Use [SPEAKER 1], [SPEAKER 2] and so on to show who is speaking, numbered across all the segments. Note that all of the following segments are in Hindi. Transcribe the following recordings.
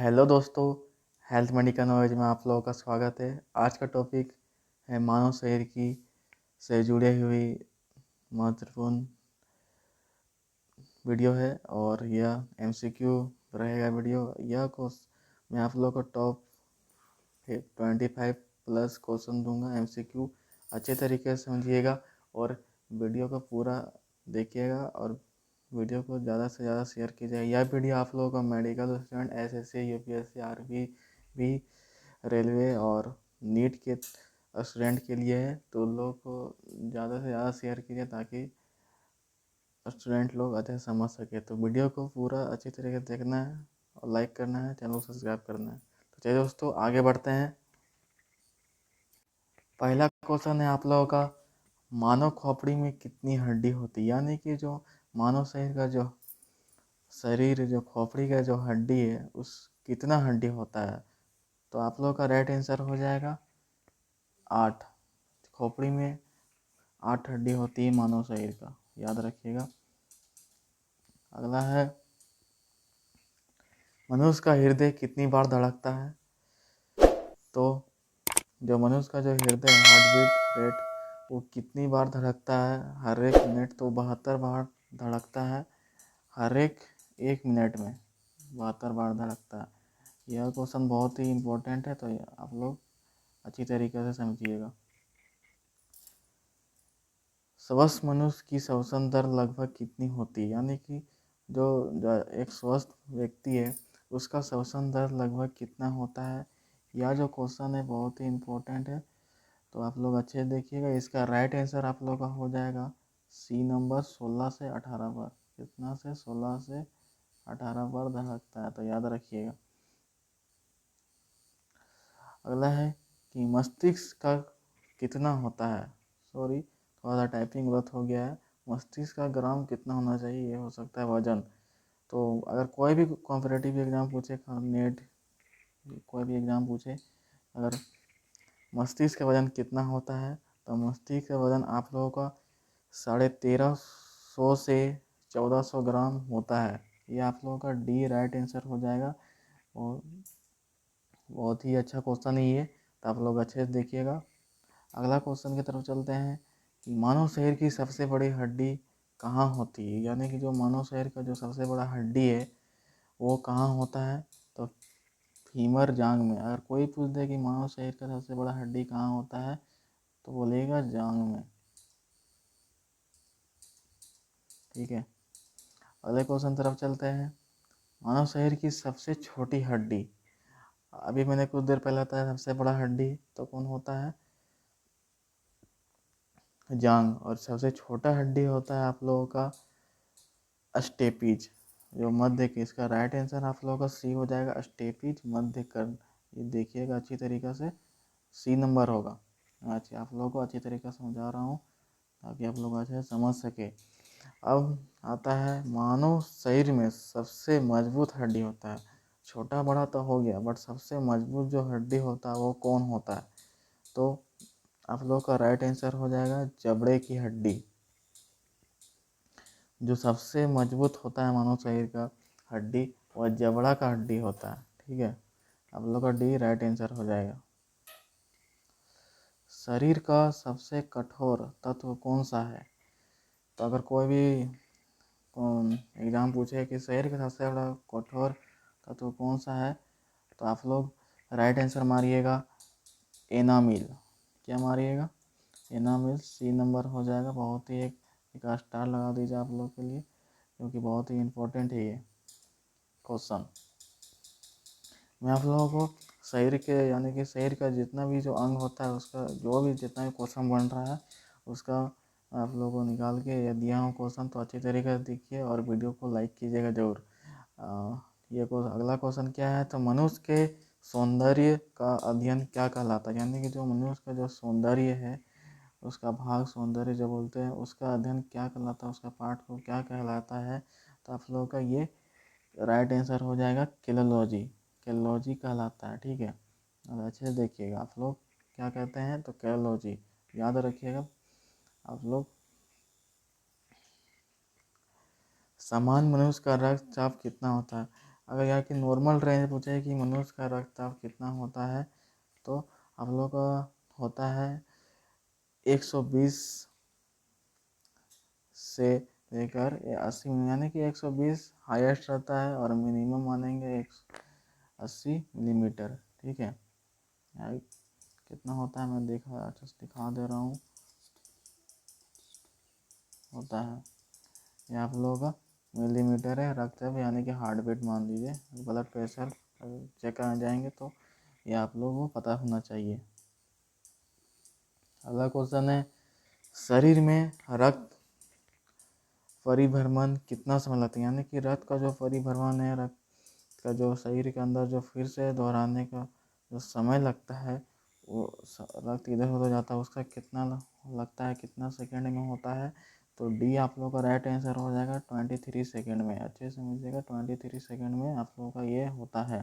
[SPEAKER 1] हेलो दोस्तों, हेल्थ मेडिकल नॉलेज में आप लोगों का स्वागत है। आज का टॉपिक है मानव शरीर की से जुड़ी हुई महत्वपूर्ण वीडियो है और यह एमसीक्यू रहेगा वीडियो। यह क्वेश्चन मैं आप लोगों को टॉप 25 प्लस क्वेश्चन दूंगा एमसीक्यू। अच्छे तरीके से समझिएगा और वीडियो को पूरा देखिएगा और वीडियो को ज़्यादा से ज़्यादा शेयर कीजिएगा। यह वीडियो आप लोगों को medical student, SSC, UPSC, RB भी, रेलवे और नीट के स्टूडेंट के लिए है। तो लोग को ज़्यादा से ज़्यादा शेयर कीजिए ताकि स्टूडेंट लोग अच्छे समझ सके। तो वीडियो को पूरा अच्छी तरीके से देखना है और लाइक करना है, चैनल को सब्सक्राइब करना है। तो चलिए दोस्तों आगे बढ़ते हैं। पहला क्वेश्चन है आप लोगों का, मानव खोपड़ी में कितनी हड्डी होती है, यानी कि जो मानव शरीर का जो खोपड़ी का जो हड्डी है उस कितना हड्डी होता है। तो आप लोगों का राइट आंसर हो जाएगा 8। खोपड़ी में 8 हड्डी होती है मानव शरीर का, याद रखिएगा। अगला है, मनुष्य का हृदय कितनी बार धड़कता है। तो जो मनुष्य का जो हृदय हार्ट बीट रेट वो कितनी बार धड़कता है हर एक मिनट। तो 72 बार धड़कता है हर एक मिनट में, 72 बार धड़कता है। यह क्वेश्चन बहुत ही इम्पोर्टेंट है, तो आप लोग अच्छी तरीके से समझिएगा। स्वस्थ मनुष्य की श्वसन दर लगभग कितनी होती है, यानी कि जो एक स्वस्थ व्यक्ति है उसका श्वसन दर लगभग कितना होता है। यह जो क्वेश्चन है बहुत ही इम्पोर्टेंट है, तो आप लोग अच्छे देखिएगा। इसका राइट आंसर आप लोग का हो जाएगा सी नंबर, 16 से 18 बार। कितना से 16 से 18 बार धड़कता है, तो याद रखिएगा। अगला है कि मस्तिष्क का कितना होता है। सॉरी, थोड़ा सा टाइपिंग गलत हो गया है। मस्तिष्क का ग्राम कितना होना चाहिए, ये हो सकता है वजन। तो अगर कोई भी कॉम्पिटिटिव एग्ज़ाम पूछे, नेट कोई भी एग्ज़ाम पूछे, अगर मस्तिष्क का वजन कितना होता है, तो मस्तिष्क का वजन आप लोगों का 1350 से 1400 ग्राम होता है। ये आप लोगों का डी राइट आंसर हो जाएगा। और बहुत ही अच्छा क्वेश्चन है ये, तो आप लोग अच्छे से देखिएगा। अगला क्वेश्चन की तरफ चलते हैं कि मानव शरीर की सबसे बड़ी हड्डी कहाँ होती है, यानी कि जो मानव शरीर का जो सबसे बड़ा हड्डी है वो कहाँ होता है। तो फीमर जांग में। अगर कोई पूछ दे कि मानव शरीर का सबसे बड़ा हड्डी कहाँ होता है, तो बोलेगा जांग में। ठीक है, अगले क्वेश्चन तरफ चलते हैं। मानव शरीर की सबसे छोटी हड्डी, अभी मैंने कुछ देर पहले बताया सबसे बड़ा हड्डी तो कौन होता है, जांग। और सबसे छोटा हड्डी होता है आप लोगों का स्टेपीज, जो मध्य के। इसका राइट आंसर आप लोगों का सी हो जाएगा, स्टेपीज मध्य कर्ण। ये देखिएगा अच्छी तरीके से, सी नंबर होगा। अच्छा, आप लोगों को अच्छी तरीके से समझा रहा हूँ ताकि आप लोग अच्छे से समझ सके। अब आता है मानव शरीर में सबसे मजबूत हड्डी होता है। छोटा बड़ा तो हो गया, बट सबसे मजबूत जो हड्डी होता है वो कौन होता है। तो आप लोग का राइट आंसर हो जाएगा जबड़े की हड्डी। जो सबसे मजबूत होता है मानव शरीर का हड्डी वह जबड़ा का हड्डी होता है। ठीक है, आप लोग का डी राइट आंसर हो जाएगा। शरीर का सबसे कठोर तत्व कौन सा है। तो अगर कोई भी एग्जाम पूछे कि शरीर का सबसे बड़ा कठोर तत्व कौन सा है, तो आप लोग राइट आंसर मारिएगा एनामिल। क्या मारिएगा, एनामिल। सी नंबर हो जाएगा। बहुत ही एक स्टार लगा दीजिए आप लोग के लिए, क्योंकि बहुत ही इम्पोर्टेंट है ये क्वेश्चन। मैं आप लोगों को शरीर के, यानी कि शरीर का जितना भी जो अंग होता है उसका जो भी जितना भी क्वेश्चन बन रहा है उसका आप लोगों को निकाल के या दिया हूँ क्वेश्चन, तो अच्छी तरीके से देखिए और वीडियो को लाइक कीजिएगा ज़रूर। ये अगला क्वेश्चन क्या है, तो मनुष्य के सौंदर्य का अध्ययन क्या कहलाता है, यानी कि जो मनुष्य का जो सौंदर्य है उसका भाग सौंदर्य जो बोलते हैं उसका अध्ययन क्या कहलाता है, उसका पाठ को क्या कहलाता है। तो आप लोगों का ये राइट आंसर हो जाएगा केलोलॉजी। केलोलॉजी कहलाता है। ठीक है, अब अच्छे से देखिएगा आप लोग क्या कहते हैं, तो केलोलॉजी याद रखिएगा आप लोग। सामान्य मनुष्य का रक्तचाप कितना होता है। अगर यहाँ की नॉर्मल रेंज पूछे कि मनुष्य का रक्तचाप कितना होता है, तो आप लोग का होता है 120 से लेकर 80, यानी कि 120 हाईएस्ट रहता है और मिनिमम मानेंगे 80 मिलीमीटर। ठीक है, यार कितना होता है मैं अच्छा से दिखा दे रहा हूँ। होता है ये आप लोगों का मिलीमीटर है रक्तचाप, यानी कि हार्ट बीट मान लीजिए। ब्लड प्रेशर चेक कराने जाएंगे तो ये आप लोगों को पता होना चाहिए। अगला क्वेश्चन है, शरीर में रक्त परिभ्रमण कितना समय लगता है, यानी कि रक्त का जो परिभ्रमण है, रक्त का जो शरीर के अंदर जो फिर से दोहराने का जो समय लगता है, वो रक्त इधर उधर जाता है, उसका कितना लगता है, कितना सेकंड में होता है। तो डी आप लोगों का राइट आंसर हो जाएगा 23 सेकंड में। अच्छे से समझिएगा, 23 सेकंड में आप लोगों का ये होता है।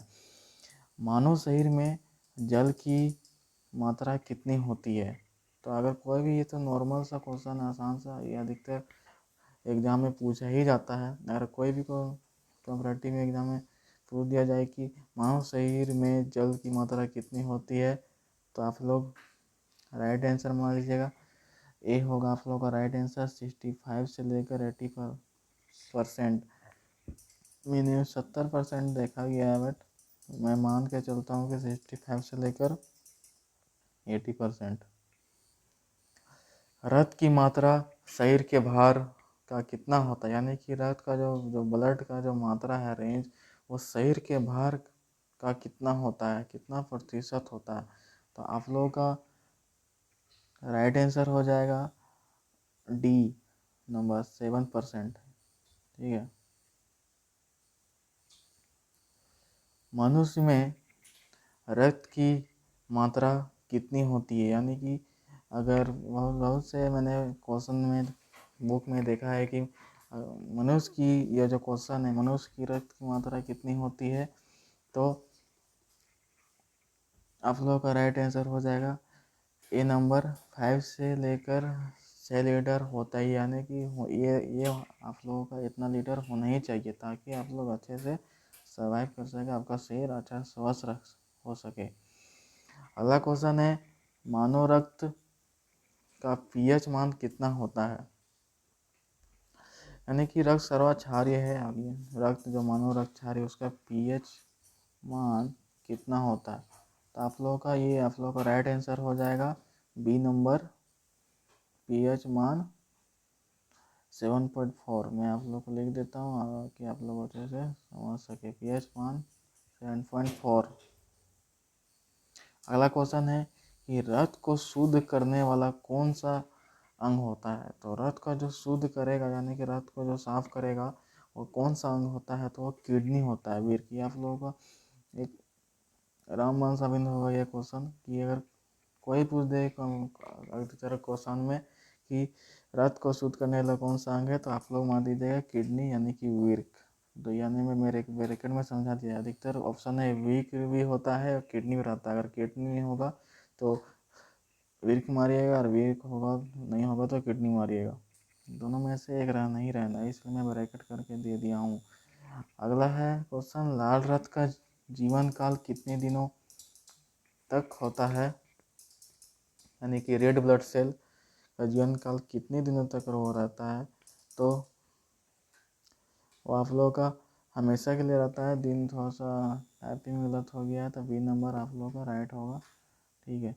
[SPEAKER 1] मानव शरीर में जल की मात्रा कितनी होती है, तो अगर कोई भी, ये तो नॉर्मल सा क्वेश्चन, आसान सा, ये अधिकतर एग्ज़ाम में पूछा ही जाता है। अगर कोई भी को कॉम्पिटिटिव एग्ज़ाम में पूछ दिया जाए कि मानव शरीर में जल की मात्रा कितनी होती है, तो आप लोग राइट आंसर मान लीजिएगा। ए होगा आप लोगों का राइट आंसर। 65 से लेकर 80%, मिनिमम 70% देखा गया है, बट मैं मान के चलता हूँ कि 65 से लेकर 80%। रक्त की मात्रा शरीर के भार का कितना होता है, यानी कि रक्त का जो ब्लड का जो मात्रा है रेंज, वो शरीर के भार का कितना होता है, कितना प्रतिशत होता है। तो आप लोगों का राइट आंसर हो जाएगा डी नंबर 7%। ठीक है, मनुष्य में रक्त की मात्रा कितनी होती है, यानी कि अगर बहुत बहुत से मैंने क्वेश्चन में बुक में देखा है कि मनुष्य की, यह जो क्वेश्चन है, मनुष्य की रक्त की मात्रा कितनी होती है, तो आप लोगों का राइट आंसर हो जाएगा ए नंबर 5 से लेकर 6 लीटर होता ही, यानी कि ये आप लोगों का इतना लीटर होना ही चाहिए, ताकि आप लोग अच्छे से सर्वाइव कर सके, आपका शरीर अच्छा स्वस्थ हो सके। अगला क्वेश्चन है, मानव रक्त का पीएच मान कितना होता है, यानी कि रक्त सर्वाक्षारीय है, आगे रक्त जो मानव रक्त क्षारीय, उसका पीएच मान कितना होता है। तो आप लोगों का ये, आप लोगों का राइट आंसर हो जाएगा बी नंबर, पीएच मान 7.4। मैं आप लोग को लिख देता हूँ कि आप लोग अच्छे से समझ सके। पीएच मान 7.4। अगला क्वेश्चन है कि रक्त को शुद्ध करने वाला कौन सा अंग होता है, तो रक्त का जो शुद्ध करेगा, यानी कि रक्त को जो साफ करेगा, वो कौन सा अंग होता है, तो वो किडनी होता है, वीर की। आप लोगों का एक रामबाण साबित होगा ये क्वेश्चन, कि अगर कोई पूछ दे क्वेश्चन में कि रक्त को शुद्ध करने वाला कौन सा अंग है, तो आप लोग मान दीजिएगा किडनी, यानी कि वीर्क। तो यानी में मेरे ब्रैकेट में समझा दिया, अधिकतर ऑप्शन है वीक भी होता है और किडनी भी रहता है। अगर किडनी नहीं होगा तो वीर्क मारिएगा, और वीर्क होगा नहीं होगा तो किडनी मारिएगा। दोनों में से एक रहना ही रहना है, इसलिए मैं ब्रैकेट करके दे दिया हूँ। अगला है क्वेश्चन, लाल रक्त का जीवन काल कितने दिनों तक होता है, यानी कि रेड ब्लड सेल का जीवन काल कितने दिनों तक वो रहता है, तो वो आप लोगों का हमेशा के लिए रहता है। दिन थोड़ा सा टाइपिंग गलत हो गया है, तो बी नंबर आप लोगों का राइट होगा। ठीक है,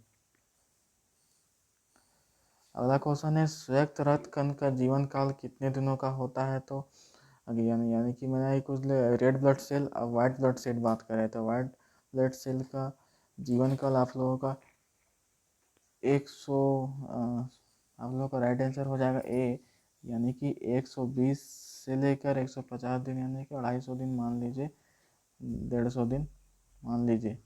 [SPEAKER 1] अगला क्वेश्चन है, संयुक्त रक्त कण का जीवन काल कितने दिनों का होता है, तो यानी कि मैंने कुछ रेड ब्लड सेल और वाइट ब्लड सेल बात करें, तो वाइट ब्लड सेल का जीवन काल आप लोगों का 100, आप लोगों का राइट आंसर हो जाएगा ए, यानी कि 120 से लेकर 150 दिन, यानी कि 250 दिन मान लीजिए, 150 दिन मान लीजिए।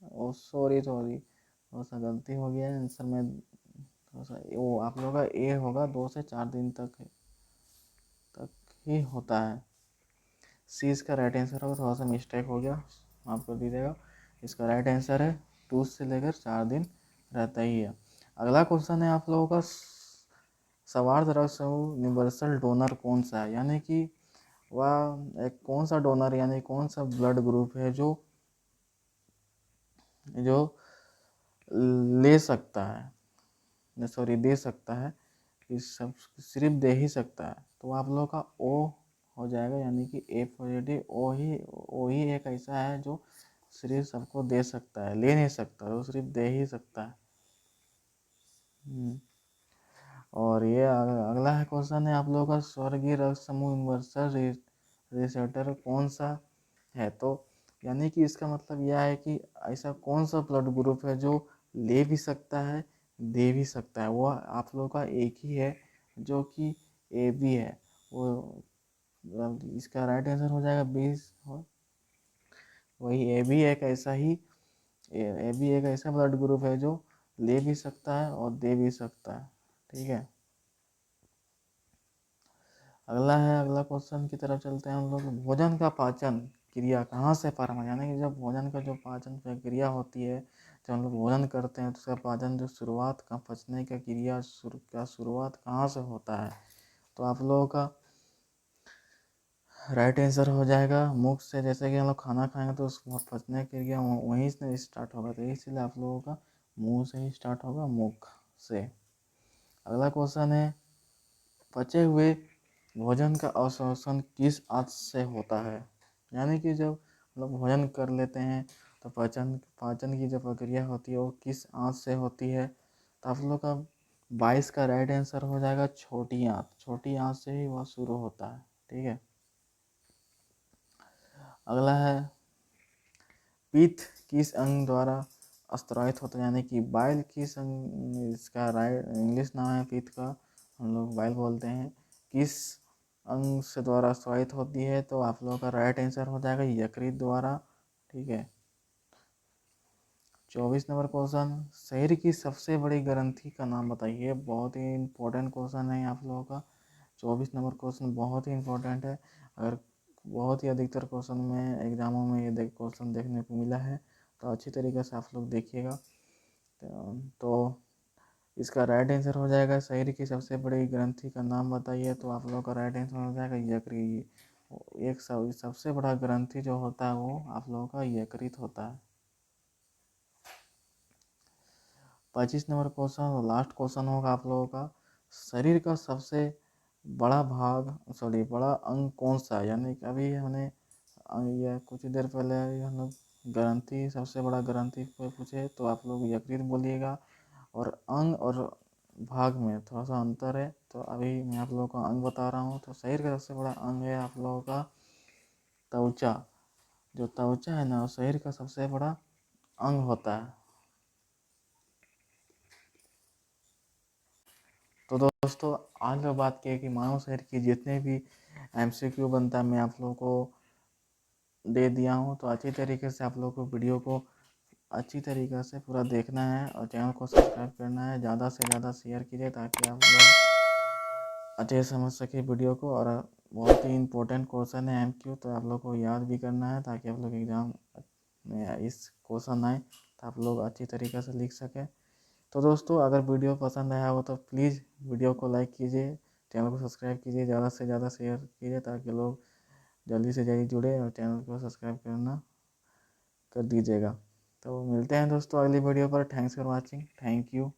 [SPEAKER 1] ओ सॉरी सॉरी, थोड़ा सा गलती हो गया है आंसर में, थोड़ा सा वो आप लोगों का ए होगा, 2 से 4 दिन तक ही होता है। सी इसका राइट आंसर होगा, थोड़ा सा मिस्टेक हो गया, माफ कर दीजिएगा। इसका राइट आंसर है 2 से लेकर 4 दिन रहता ही है। अगला क्वेश्चन है आप लोगों का, स्वार्थ रक्त समूह यूनिवर्सल डोनर कौन सा है, यानी कि वह एक कौन सा डोनर यानी कौन सा ब्लड ग्रुप है जो जो ले सकता है, सॉरी दे सकता है, इस सब सिर्फ दे ही सकता है। तो आप लोगों का ओ हो जाएगा, यानी कि ए पॉजिटिव ओ ही एक ऐसा है जो सिर्फ सबको दे सकता है, ले नहीं सकता, वो सिर्फ दे ही सकता है। और ये अगला है क्वेश्चन है आप लोगों का, स्वर्गीय रक्त समूह यूनिवर्सल रिसेप्टर कौन सा है। तो यानी कि इसका मतलब यह है कि ऐसा कौन सा ब्लड ग्रुप है जो ले भी सकता है, दे भी सकता है। वो आप लोगों का एक ही है जो कि ए बी है। वो इसका राइट आंसर हो जाएगा 20। वही ए बी एक ऐसा ही ए बी एक ऐसा ब्लड ग्रुप है जो ले भी सकता है और दे भी सकता है। ठीक है, अगला क्वेश्चन की तरफ चलते हैं हम लोग। भोजन का पाचन क्रिया कहाँ से प्रारंभ, यानी कि जब भोजन का जो पाचन प्रक्रिया होती है, जब हम लोग भोजन करते हैं तो उसका पाचन जो शुरुआत का पचने का क्रिया का शुरुआत कहाँ से होता है। तो आप लोगों का राइट आंसर हो जाएगा मुख से। जैसे कि हम लोग खाना खाएंगे तो उसको पचने की क्रिया वहीं से स्टार्ट होगा, तो इसलिए आप लोगों का मुंह से ही स्टार्ट होगा, मुख से। अगला क्वेश्चन है, पचे हुए भोजन का अवशोषण किस आंत से होता है। यानी कि जब हम लोग भोजन कर लेते हैं तो पाचन की जो प्रक्रिया होती है वो किस आंत से होती है। तो आप लोग का 22 का राइट आंसर हो जाएगा छोटी आंत। छोटी आंत से ही वह शुरू होता है। ठीक है, अगला है, पित्त किस अंग द्वारा स्त्रावित होता है, यानी कि बाइल किस अंग, इसका राइट इंग्लिश नाम है पित्त का, हम लोग बाइल बोलते हैं, किस अंग से द्वारा स्त्रावित होती है। तो आप लोगों का राइट आंसर हो जाएगा यकृत द्वारा। ठीक है, 24 नंबर क्वेश्चन, शरीर की सबसे बड़ी ग्रंथि का नाम बताइए। बहुत ही इंपॉर्टेंट क्वेश्चन है आप लोगों का। 24 नंबर क्वेश्चन बहुत ही इंपॉर्टेंट है। अगर बहुत ही अधिकतर क्वेश्चन में एग्जामों में ये क्वेश्चन देखने को मिला है, तो अच्छी तरीके से आप लोग देखिएगा। तो इसका राइट आंसर हो जाएगा, शरीर की सबसे बड़ी ग्रंथि का नाम बताइए। तो आप लोगों का राइट आंसर हो जाएगा यकृत। एक सबसे बड़ा ग्रंथि जो होता है वो आप लोगों का यकृत होता है। 25 नंबर क्वेश्चन और लास्ट क्वेश्चन होगा आप लोगों का, शरीर का सबसे बड़ा बड़ा अंग कौन सा है। यानी कि अभी हमने ये कुछ देर पहले हम लोग ग्रंथि, सबसे बड़ा ग्रंथि पे पूछे, तो आप लोग यकृत बोलिएगा। और अंग और भाग में थोड़ा सा अंतर है, तो अभी मैं आप लोगों को अंग बता रहा हूँ। तो शरीर का सबसे बड़ा अंग है आप लोगों का त्वचा। जो त्वचा है ना, शरीर का सबसे बड़ा अंग होता है। तो दोस्तों, आज जो बात की है कि मानव शरीर की जितने भी एमसीक्यू बनता है मैं आप लोगों को दे दिया हूँ। तो अच्छी तरीके से आप लोगों को वीडियो को अच्छी तरीके से पूरा देखना है और चैनल को सब्सक्राइब करना है। ज़्यादा से ज़्यादा शेयर कीजिए ताकि आप लोग अच्छे से समझ सके वीडियो को। और बहुत ही इंपॉर्टेंट क्वेश्चन है एमक्यू, तो आप लोग को याद भी करना है ताकि आप लोग एग्ज़ाम में इस क्वेश्चन आए तो आप लोग अच्छी तरीके से लिख सकें। तो दोस्तों, अगर वीडियो पसंद आया हो तो प्लीज़ वीडियो को लाइक कीजिए, चैनल को सब्सक्राइब कीजिए, ज़्यादा से ज़्यादा शेयर कीजिए ताकि लोग जल्दी से जल्दी जुड़े और चैनल को सब्सक्राइब करना कर दीजिएगा। तो मिलते हैं दोस्तों अगली वीडियो पर। Thanks for watching, thank you.